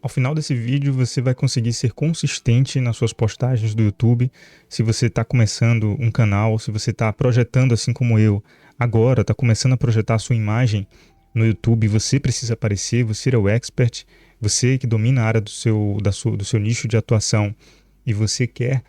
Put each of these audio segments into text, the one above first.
Ao final desse vídeo, você vai conseguir ser consistente nas suas postagens do YouTube. Se você está começando um canal, se você está projetando assim como eu, agora está começando a projetar a sua imagem no YouTube, você precisa aparecer, você é o expert, você que domina a área do seu nicho de atuação e você quer,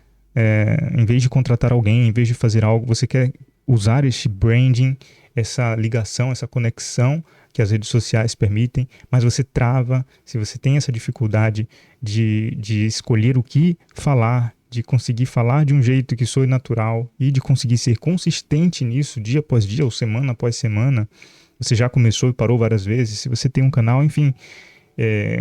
em vez de contratar alguém, em vez de fazer algo, você quer usar este branding, essa ligação, essa conexão que as redes sociais permitem, mas você trava, se você tem essa dificuldade de escolher o que falar, de conseguir falar de um jeito que soe natural e de conseguir ser consistente nisso dia após dia ou semana após semana, você já começou e parou várias vezes, se você tem um canal, enfim,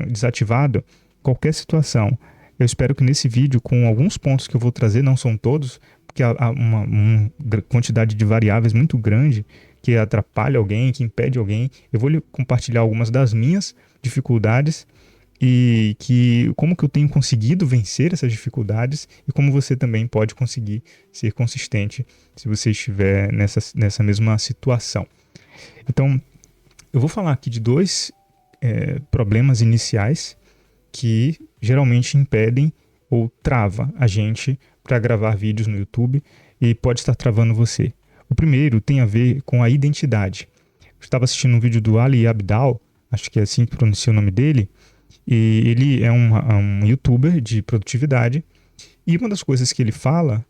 desativado, qualquer situação. Eu espero que nesse vídeo, com alguns pontos que eu vou trazer, não são todos, porque há uma quantidade de variáveis muito grande que atrapalha alguém, que impede alguém. Eu vou lhe compartilhar algumas das minhas dificuldades e como que eu tenho conseguido vencer essas dificuldades e como você também pode conseguir ser consistente se você estiver nessa mesma situação. Então, eu vou falar aqui de dois problemas iniciais que geralmente impedem ou trava a gente para gravar vídeos no YouTube e pode estar travando você. O primeiro tem a ver com a identidade. Eu estava assistindo um vídeo do Ali Abdaal, acho que é assim que pronuncia o nome dele, e ele é um youtuber de produtividade, e uma das coisas que ele fala,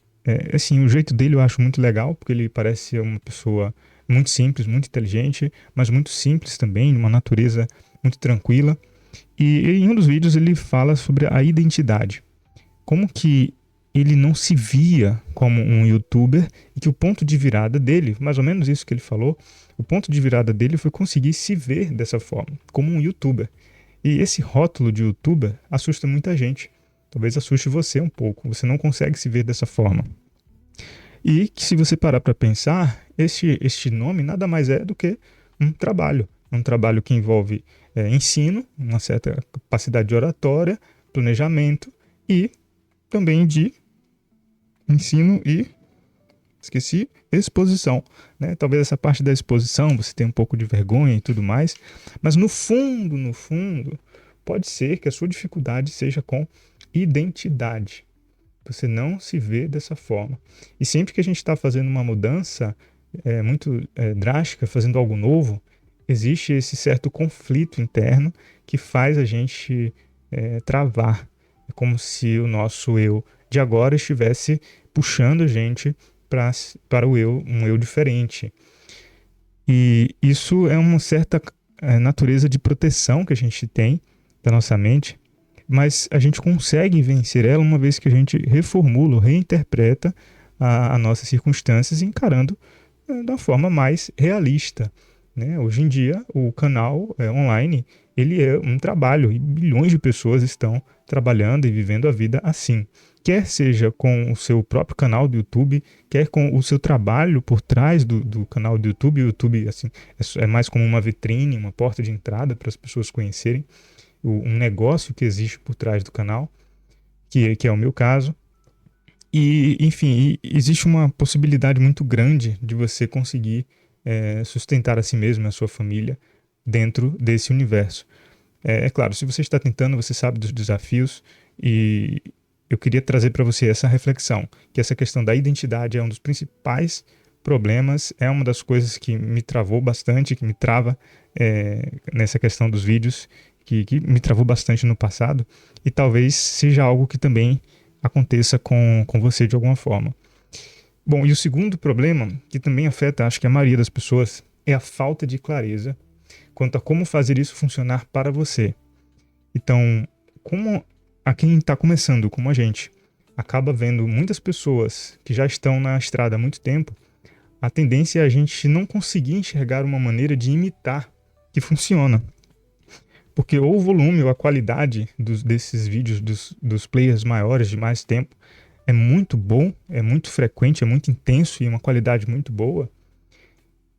assim, o jeito dele eu acho muito legal, porque ele parece ser uma pessoa muito simples, muito inteligente, mas muito simples também, uma natureza muito tranquila, e em um dos vídeos ele fala sobre a identidade. Como que ele não se via como um youtuber e que o ponto de virada dele, mais ou menos isso que ele falou, o ponto de virada dele foi conseguir se ver dessa forma, como um youtuber. E esse rótulo de youtuber assusta muita gente. Talvez assuste você um pouco, você não consegue se ver dessa forma. E que se você parar para pensar, este nome nada mais é do que um trabalho que envolve ensino, uma certa capacidade de oratória, planejamento e também de ensino e, exposição. Né? Talvez essa parte da exposição você tenha um pouco de vergonha e tudo mais, mas no fundo, pode ser que a sua dificuldade seja com identidade. Você não se vê dessa forma. E sempre que a gente está fazendo uma mudança muito drástica, fazendo algo novo, existe esse certo conflito interno que faz a gente travar. É como se o nosso eu de agora estivesse puxando a gente para um eu diferente. E isso é uma certa natureza de proteção que a gente tem da nossa mente, mas a gente consegue vencer ela uma vez que a gente reformula, reinterpreta as nossas circunstâncias, encarando da forma mais realista. Né? Hoje em dia, o canal online ele é um trabalho e milhões de pessoas estão trabalhando e vivendo a vida assim. Quer seja com o seu próprio canal do YouTube, quer com o seu trabalho por trás do canal do YouTube. O YouTube assim, é mais como uma vitrine, uma porta de entrada para as pessoas conhecerem um negócio que existe por trás do canal, que é o meu caso. E, enfim, existe uma possibilidade muito grande de você conseguir sustentar a si mesmo e a sua família dentro desse universo. É claro, se você está tentando, você sabe dos desafios e eu queria trazer para você essa reflexão, que essa questão da identidade é um dos principais problemas, é uma das coisas que me travou bastante, que me trava nessa questão dos vídeos, que me travou bastante no passado e talvez seja algo que também aconteça com você de alguma forma. Bom, e o segundo problema, que também afeta, acho que a maioria das pessoas, é a falta de clareza quanto a como fazer isso funcionar para você. Então, como a quem está começando, como a gente, acaba vendo muitas pessoas que já estão na estrada há muito tempo, a tendência é a gente não conseguir enxergar uma maneira de imitar que funciona. Porque ou o volume ou a qualidade desses vídeos dos players maiores de mais tempo é muito bom, é muito frequente, é muito intenso e uma qualidade muito boa.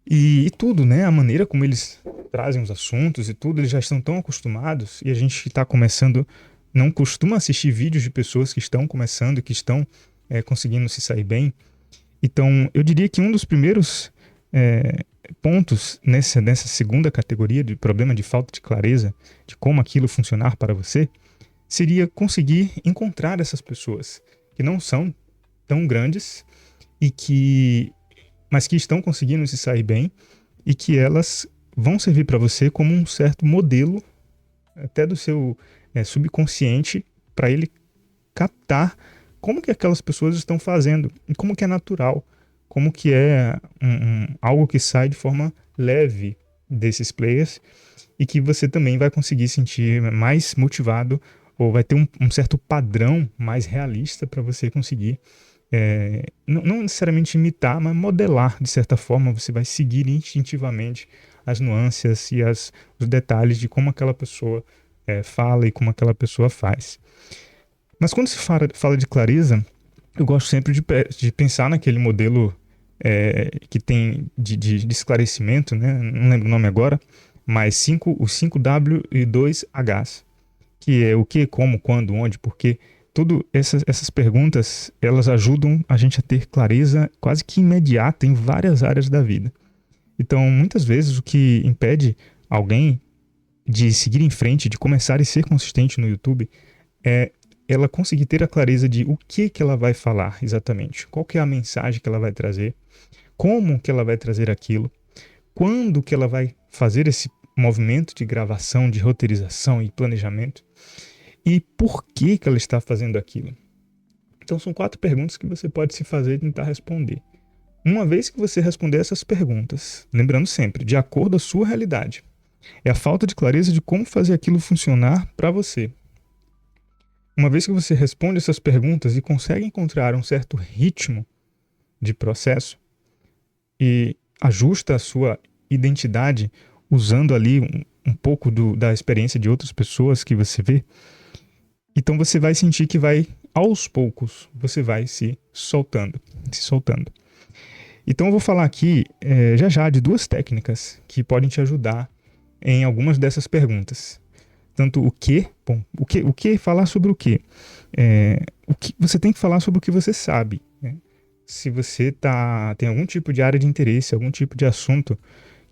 E tudo, né? A maneira como eles trazem os assuntos e tudo, eles já estão tão acostumados e a gente que está começando não costuma assistir vídeos de pessoas que estão começando e que estão conseguindo se sair bem. Então, eu diria que um dos primeiros pontos nessa segunda categoria de problema de falta de clareza de como aquilo funcionar para você, seria conseguir encontrar essas pessoas que não são tão grandes mas que estão conseguindo se sair bem e que elas vão servir para você como um certo modelo até do seu subconsciente para ele captar como que aquelas pessoas estão fazendo e como que é natural, como que é algo que sai de forma leve desses players e que você também vai conseguir sentir mais motivado ou vai ter um certo padrão mais realista para você conseguir não necessariamente imitar, mas modelar de certa forma. Você vai seguir instintivamente as nuances e os detalhes de como aquela pessoa fala e como aquela pessoa faz. Mas quando se fala de clareza, eu gosto sempre de pensar naquele modelo que tem de esclarecimento, né? Não lembro o nome agora, mas os 5W e 2Hs, que é o que, como, quando, onde, porquê. Tudo essas perguntas, elas ajudam a gente a ter clareza quase que imediata em várias áreas da vida. Então, muitas vezes, o que impede alguém de seguir em frente, de começar e ser consistente no YouTube, é ela conseguir ter a clareza de o que ela vai falar exatamente, qual que é a mensagem que ela vai trazer, como que ela vai trazer aquilo, quando que ela vai fazer esse movimento de gravação, de roteirização e planejamento, e por que ela está fazendo aquilo. Então são 4 perguntas que você pode se fazer e tentar responder. Uma vez que você responder essas perguntas, lembrando sempre, de acordo com a sua realidade, é a falta de clareza de como fazer aquilo funcionar para você. Uma vez que você responde essas perguntas e consegue encontrar um certo ritmo de processo e ajusta a sua identidade usando ali um pouco da experiência de outras pessoas que você vê, então você vai sentir que aos poucos, você vai se soltando. Então eu vou falar aqui já de 2 técnicas que podem te ajudar em algumas dessas perguntas. Tanto o que falar sobre o que? O que você tem que falar sobre o que você sabe, né? Se você tem algum tipo de área de interesse, algum tipo de assunto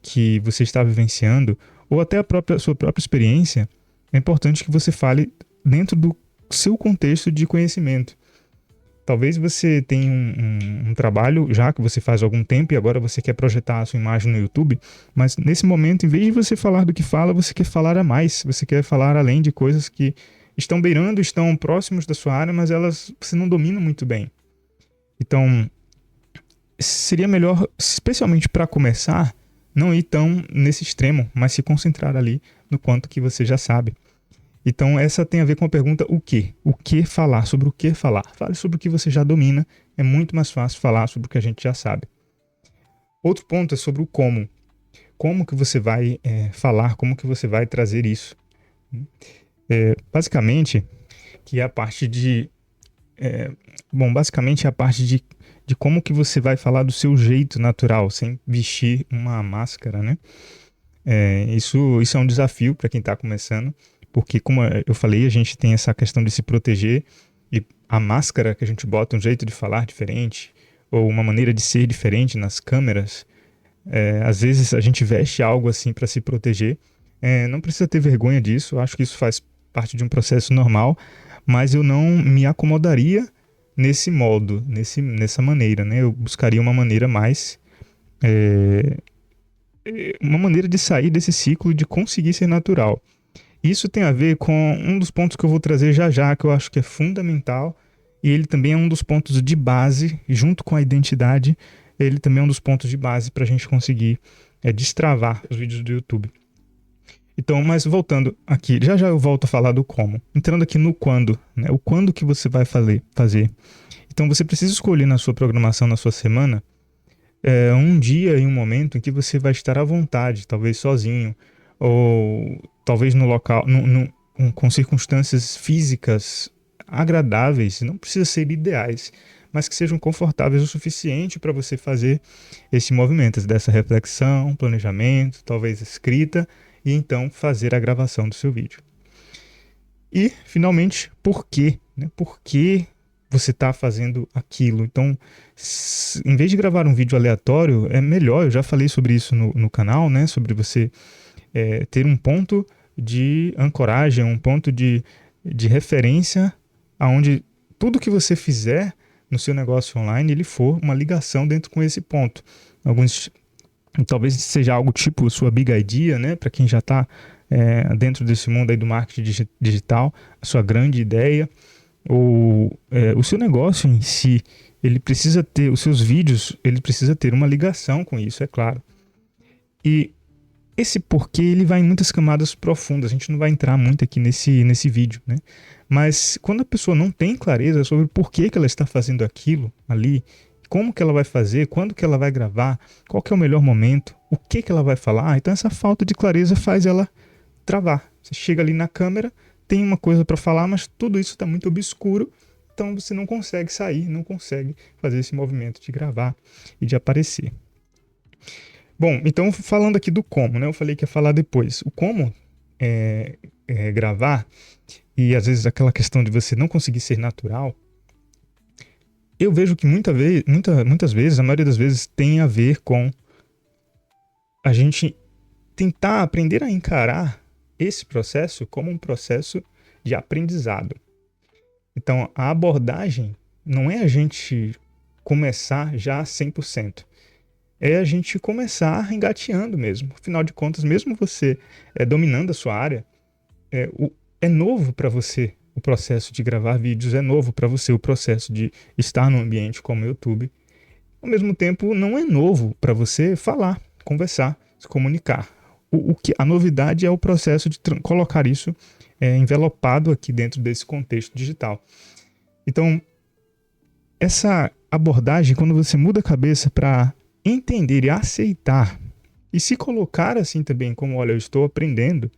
que você está vivenciando, ou até sua própria experiência, é importante que você fale dentro do seu contexto de conhecimento. Talvez você tenha um trabalho já que você faz há algum tempo e agora você quer projetar a sua imagem no YouTube, mas nesse momento, em vez de você falar do que fala, você quer falar a mais, você quer falar além de coisas que estão beirando, estão próximos da sua área, mas você não domina muito bem. Então, seria melhor, especialmente para começar, não ir tão nesse extremo, mas se concentrar ali no quanto que você já sabe. Então, essa tem a ver com a pergunta o que? O que falar? Sobre o que falar? Fale sobre o que você já domina. É muito mais fácil falar sobre o que a gente já sabe. Outro ponto é sobre o como. Como que você vai falar? Como que você vai trazer isso? Basicamente, que é a parte basicamente é a parte de como que você vai falar do seu jeito natural, sem vestir uma máscara, né? Isso é um desafio para quem está começando, porque, como eu falei, a gente tem essa questão de se proteger e a máscara que a gente bota, um jeito de falar diferente ou uma maneira de ser diferente nas câmeras, às vezes a gente veste algo assim para se proteger. Não precisa ter vergonha disso, eu acho que isso faz parte de um processo normal, mas eu não me acomodaria nesse modo, nessa maneira, né? Eu buscaria uma maneira mais... uma maneira de sair desse ciclo de conseguir ser natural. Isso tem a ver com um dos pontos que eu vou trazer já, que eu acho que é fundamental, e ele também é um dos pontos de base, junto com a identidade, ele também é um dos pontos de base para a gente conseguir destravar os vídeos do YouTube. Então, mas voltando aqui, já eu volto a falar do como. Entrando aqui no quando, né? O quando que você vai fazer. Então, você precisa escolher na sua programação, na sua semana, um dia e um momento em que você vai estar à vontade, talvez sozinho, ou talvez no local, com circunstâncias físicas agradáveis, não precisa ser ideais, mas que sejam confortáveis o suficiente para você fazer esse movimento, dessa reflexão, planejamento, talvez escrita, e então fazer a gravação do seu vídeo. E, finalmente, por quê? Né? Por que você está fazendo aquilo. Então, em vez de gravar um vídeo aleatório, é melhor, eu já falei sobre isso no canal, né? Sobre você ter um ponto de ancoragem, um ponto de referência, aonde tudo que você fizer no seu negócio online, ele for uma ligação dentro com esse ponto. Talvez seja algo tipo sua big idea, né? Para quem já está dentro desse mundo aí do marketing digital, a sua grande ideia, ou o seu negócio em si, ele precisa ter, os seus vídeos, ele precisa ter uma ligação com isso, é claro. E esse porquê, ele vai em muitas camadas profundas, a gente não vai entrar muito aqui nesse vídeo, né? Mas quando a pessoa não tem clareza sobre o porquê que ela está fazendo aquilo ali, como que ela vai fazer, quando que ela vai gravar, qual que é o melhor momento, o que que ela vai falar, então essa falta de clareza faz ela travar. Você chega ali na câmera, tem uma coisa para falar, mas tudo isso está muito obscuro, então você não consegue sair, não consegue fazer esse movimento de gravar e de aparecer. Bom, então falando aqui do como, né? Eu falei que ia falar depois. O como gravar, e às vezes aquela questão de você não conseguir ser natural, eu vejo que muitas vezes, a maioria das vezes, tem a ver com a gente tentar aprender a encarar esse processo como um processo de aprendizado. Então, a abordagem não é a gente começar já 100%. É a gente começar engateando mesmo. Afinal de contas, mesmo você dominando a sua área, é novo para você o processo de gravar vídeos, é novo para você o processo de estar num ambiente como o YouTube. Ao mesmo tempo, não é novo para você falar, conversar, se comunicar. A novidade é o processo de colocar isso envelopado aqui dentro desse contexto digital. Então, essa abordagem, quando você muda a cabeça para entender e aceitar e se colocar assim também como, olha, eu estou aprendendo,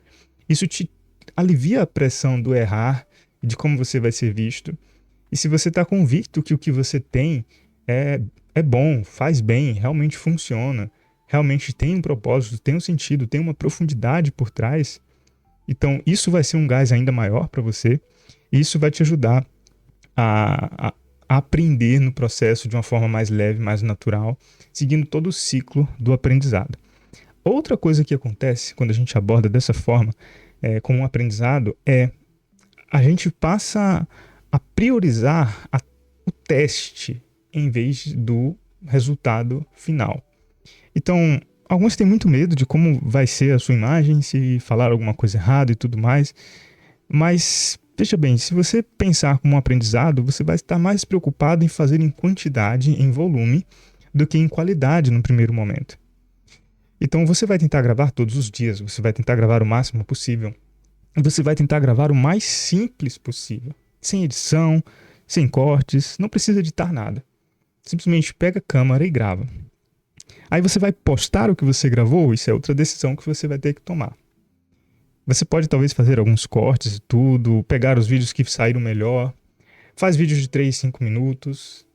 isso te alivia a pressão do errar e de como você vai ser visto. E se você está convicto que o que você tem é bom, faz bem, realmente funciona, realmente tem um propósito, tem um sentido, tem uma profundidade por trás, então isso vai ser um gás ainda maior para você e isso vai te ajudar a aprender no processo de uma forma mais leve, mais natural, seguindo todo o ciclo do aprendizado. Outra coisa que acontece quando a gente aborda dessa forma, como um aprendizado, a gente passa a priorizar o teste em vez do resultado final. Então, alguns têm muito medo de como vai ser a sua imagem, se falar alguma coisa errada e tudo mais, mas veja bem, se você pensar como um aprendizado, você vai estar mais preocupado em fazer em quantidade, em volume, do que em qualidade no primeiro momento. Então você vai tentar gravar todos os dias, você vai tentar gravar o máximo possível, e você vai tentar gravar o mais simples possível, sem edição, sem cortes, não precisa editar nada. Simplesmente pega a câmera e grava. Aí você vai postar o que você gravou, isso é outra decisão que você vai ter que tomar. Você pode talvez fazer alguns cortes e tudo, pegar os vídeos que saíram melhor, faz vídeos de 3, 5 minutos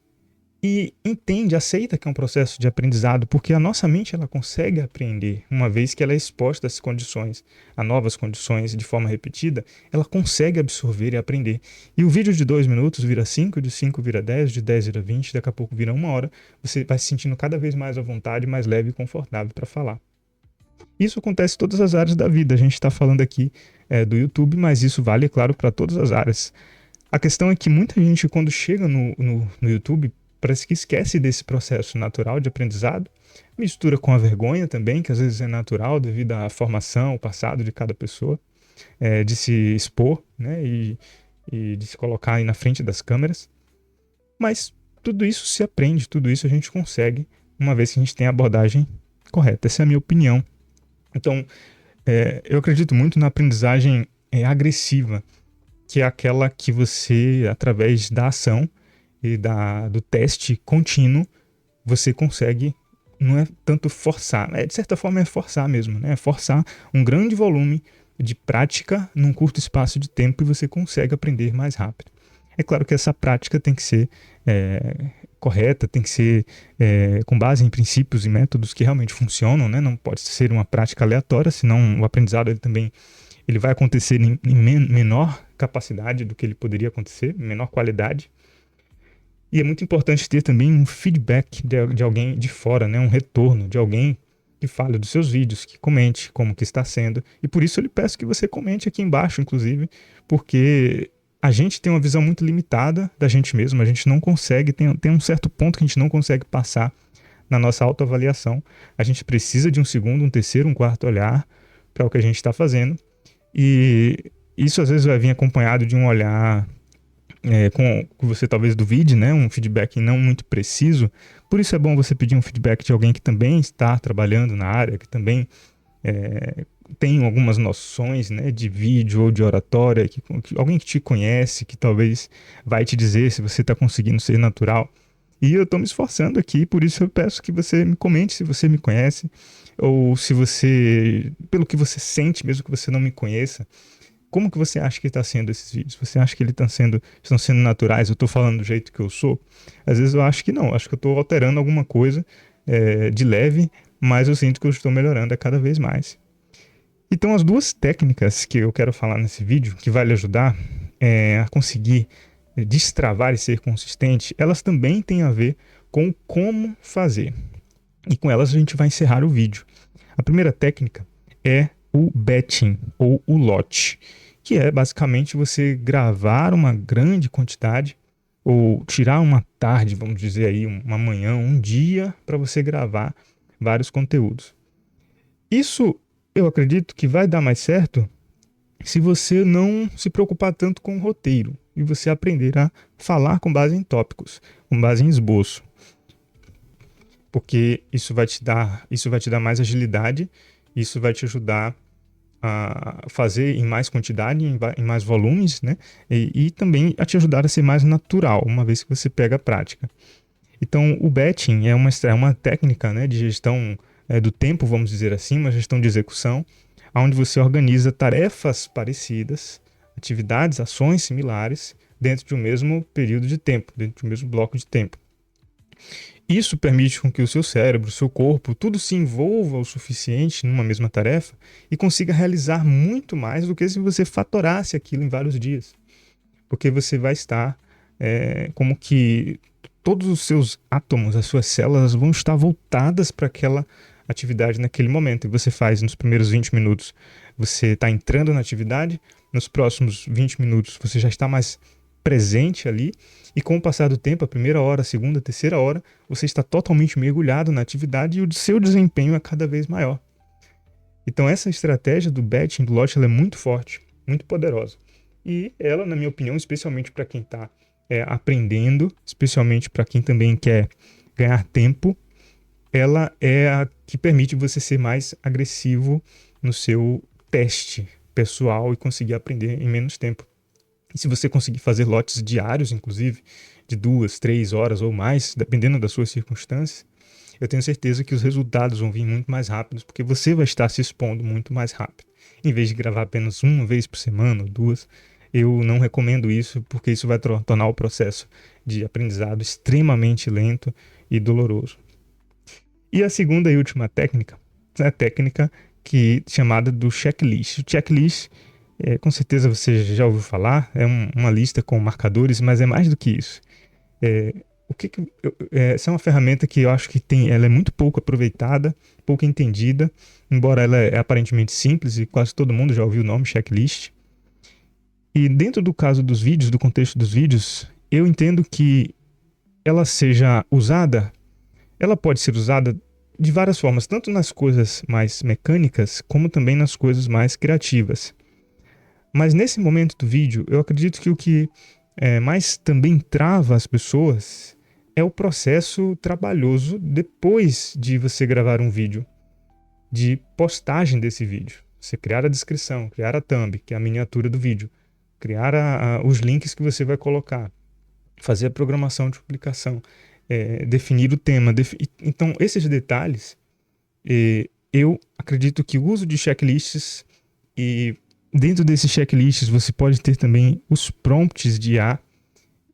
e entende, aceita que é um processo de aprendizado, porque a nossa mente ela consegue aprender, uma vez que ela é exposta às condições, a novas condições de forma repetida, ela consegue absorver e aprender. E o vídeo de 2 minutos vira 5, de 5 vira 10, de 10 vira 20, daqui a pouco vira 1 hora, você vai se sentindo cada vez mais à vontade, mais leve e confortável para falar. Isso acontece em todas as áreas da vida. A gente está falando aqui do YouTube, mas isso vale, é claro, para todas as áreas. A questão é que muita gente, quando chega no YouTube, parece que esquece desse processo natural de aprendizado, mistura com a vergonha também, que às vezes é natural devido à formação, o passado de cada pessoa, de se expor, né, e de se colocar aí na frente das câmeras. Mas tudo isso se aprende, tudo isso a gente consegue, uma vez que a gente tem a abordagem correta. Essa é a minha opinião. Então, eu acredito muito na aprendizagem agressiva, que é aquela que você, através da ação e do teste contínuo, você consegue, não é tanto forçar, de certa forma é forçar mesmo, né? É forçar um grande volume de prática num curto espaço de tempo e você consegue aprender mais rápido. É claro que essa prática tem que ser correta, tem que ser com base em princípios e métodos que realmente funcionam, né? Não pode ser uma prática aleatória, senão o aprendizado ele vai acontecer em menor capacidade do que ele poderia acontecer, menor qualidade. E é muito importante ter também um feedback de alguém de fora, né? Um retorno de alguém que fale dos seus vídeos, que comente como que está sendo. E por isso eu lhe peço que você comente aqui embaixo, inclusive, porque a gente tem uma visão muito limitada da gente mesmo, a gente não consegue, tem um certo ponto que a gente não consegue passar na nossa autoavaliação. A gente precisa de um segundo, um terceiro, um quarto olhar para o que a gente está fazendo. E isso às vezes vai vir acompanhado de um olhar com que você talvez duvide, né? Um feedback não muito preciso. Por isso é bom você pedir um feedback de alguém que também está trabalhando na área, que também tem algumas noções, né, de vídeo ou de oratória, alguém que te conhece, que talvez vai te dizer se você está conseguindo ser natural. E eu estou me esforçando aqui, por isso eu peço que você me comente se você me conhece, ou se você, pelo que você sente, mesmo que você não me conheça, como que você acha que está sendo esses vídeos? Você acha que estão sendo naturais? Eu estou falando do jeito que eu sou? Às vezes eu acho que não, acho que eu estou alterando alguma coisa de leve, mas eu sinto que eu estou melhorando a cada vez mais. Então as duas técnicas que eu quero falar nesse vídeo, que vai lhe ajudar a conseguir destravar e ser consistente, elas também têm a ver com como fazer. E com elas a gente vai encerrar o vídeo. A primeira técnica é o batching ou o lote, que é basicamente você gravar uma grande quantidade ou tirar uma tarde, vamos dizer aí, uma manhã, um dia para você gravar vários conteúdos. Isso eu acredito que vai dar mais certo se você não se preocupar tanto com o roteiro e você aprender a falar com base em tópicos, com base em esboço. Porque isso vai te dar mais agilidade, isso vai te ajudar a fazer em mais quantidade, em mais volumes, né? E também a te ajudar a ser mais natural, uma vez que você pega a prática. Então, o batching é uma técnica, né, de gestão do tempo, vamos dizer assim, uma gestão de execução, onde você organiza tarefas parecidas, atividades, ações similares, dentro de um mesmo período de tempo, dentro de um mesmo bloco de tempo. Isso permite com que o seu cérebro, o seu corpo, tudo se envolva o suficiente numa mesma tarefa e consiga realizar muito mais do que se você fatorasse aquilo em vários dias. Porque você vai estar como que todos os seus átomos, as suas células vão estar voltadas para aquela atividade naquele momento. E você faz nos primeiros 20 minutos, você está entrando na atividade, nos próximos 20 minutos você já está mais presente ali, e com o passar do tempo, a primeira hora, a segunda, a terceira hora, você está totalmente mergulhado na atividade e o seu desempenho é cada vez maior. Então essa estratégia do batching, do lote, ela é muito forte, muito poderosa. E ela, na minha opinião, especialmente para quem está aprendendo, especialmente para quem também quer ganhar tempo, ela é a que permite você ser mais agressivo no seu teste pessoal e conseguir aprender em menos tempo. E se você conseguir fazer lotes diários, inclusive, de 2, 3 horas ou mais, dependendo das suas circunstâncias, eu tenho certeza que os resultados vão vir muito mais rápidos, porque você vai estar se expondo muito mais rápido. Em vez de gravar apenas uma vez por semana ou duas, eu não recomendo isso, porque isso vai tornar o processo de aprendizado extremamente lento e doloroso. E a segunda e última técnica é a técnica chamada do checklist. O checklist, com certeza você já ouviu falar, é uma lista com marcadores, mas é mais do que isso. Essa é uma ferramenta que eu acho que ela é muito pouco aproveitada, pouco entendida, embora ela é aparentemente simples e quase todo mundo já ouviu o nome checklist. E dentro do caso dos vídeos, do contexto dos vídeos, eu entendo que ela pode ser usada de várias formas, tanto nas coisas mais mecânicas, como também nas coisas mais criativas. Mas nesse momento do vídeo, eu acredito que o que mais também trava as pessoas é o processo trabalhoso depois de você gravar um vídeo, de postagem desse vídeo. Você criar a descrição, criar a thumb, que é a miniatura do vídeo, criar os links que você vai colocar, fazer a programação de publicação, definir o tema. Então, esses detalhes, eu acredito que o uso de checklists, e dentro desses checklists você pode ter também os prompts de IA,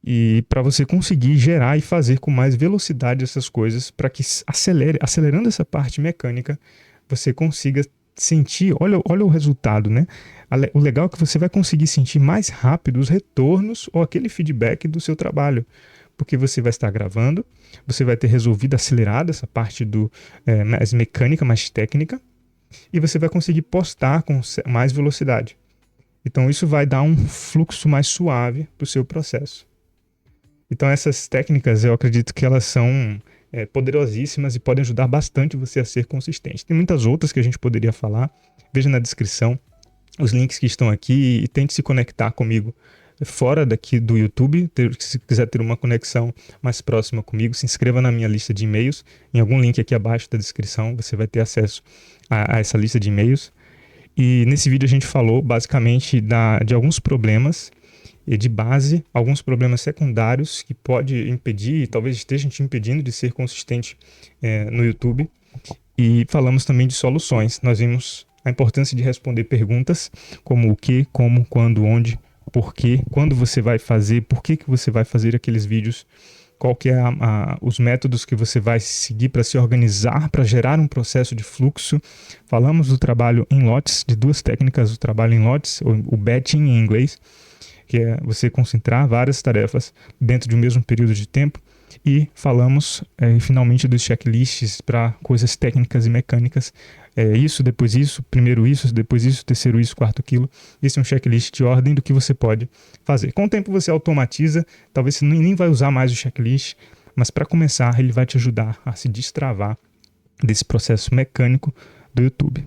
e para você conseguir gerar e fazer com mais velocidade essas coisas, para que acelerando essa parte mecânica, você consiga sentir, olha o resultado, né? O legal é que você vai conseguir sentir mais rápido os retornos ou aquele feedback do seu trabalho, porque você vai estar gravando, você vai ter resolvido acelerado essa parte mais mecânica, mais técnica, e você vai conseguir postar com mais velocidade. Então isso vai dar um fluxo mais suave para o seu processo. Então essas técnicas, eu acredito que elas são poderosíssimas e podem ajudar bastante você a ser consistente. Tem muitas outras que a gente poderia falar, veja na descrição os links que estão aqui e tente se conectar comigo fora daqui do YouTube. Se quiser ter uma conexão mais próxima comigo, se inscreva na minha lista de e-mails. Em algum link aqui abaixo da descrição você vai ter acesso a essa lista de e-mails. E nesse vídeo a gente falou basicamente de alguns problemas de base, alguns problemas secundários que pode impedir, talvez estejam te impedindo de ser consistente no YouTube. E falamos também de soluções. Nós vimos a importância de responder perguntas como o que, como, quando, onde, por quê, quando você vai fazer, por que você vai fazer aqueles vídeos, qual que é os métodos que você vai seguir para se organizar, para gerar um processo de fluxo. Falamos do trabalho em lotes, de duas técnicas do trabalho em lotes, o batching em inglês, que é você concentrar várias tarefas dentro de um mesmo período de tempo. E falamos finalmente dos checklists para coisas técnicas e mecânicas. Isso, depois isso, primeiro isso, depois isso, terceiro isso, quarto aquilo. Esse é um checklist de ordem do que você pode fazer. Com o tempo você automatiza, talvez você nem vai usar mais o checklist, mas para começar ele vai te ajudar a se destravar desse processo mecânico do YouTube.